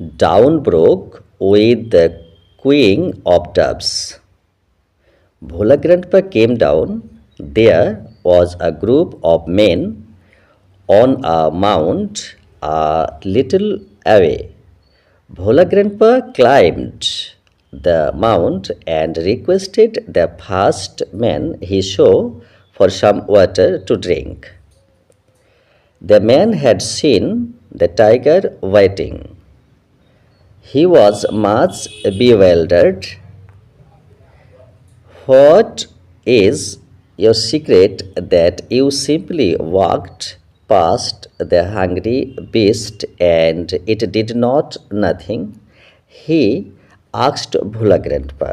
Dawn broke with the cooing of doves. Bhola Grandpa came down. There was a group of men on a mount a little away. Bhola Grandpa climbed the mount and requested the first man he saw for some water to drink. The man had seen the tiger waiting. He was much bewildered. What is your secret that you simply walked past the hungry beast and it did not nothing? He asked Bhula Grandpa.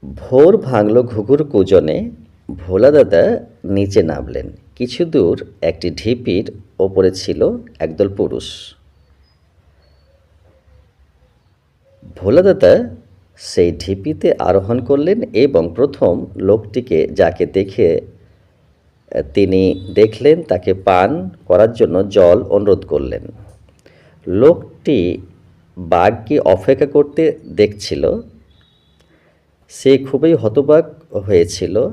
ভোর ভাঙল ঘুঘুর কুজনে, ভোলা দাদা নিচে নামলেন। কিছু দূর একটি ঢিপির ওপরে ছিল একদল পুরুষ। ভোলা দাদা সেই ঢিপিতে আরোহণ করলেন এবং প্রথম লোকটিকে যাকে দেখে তিনি দেখলেন তাকে পান করার জন্য জল অনুরোধ করলেন। লোকটি বাঘকে অপেক্ষা করতে দেখছিল। সে খুবই হতবাক হয়েছিল।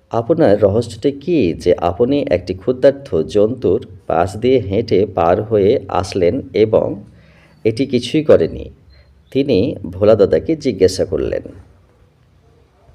আপনার রহস্যটি কি যে আপনি একটি ক্ষুধার্ত জন্তুর পাশ দিয়ে হেঁটে পার হয়ে আসলেন এবং এটি কিছুই করেনি? তিনি ভোলা দাদাকে জিজ্ঞাসা করলেন।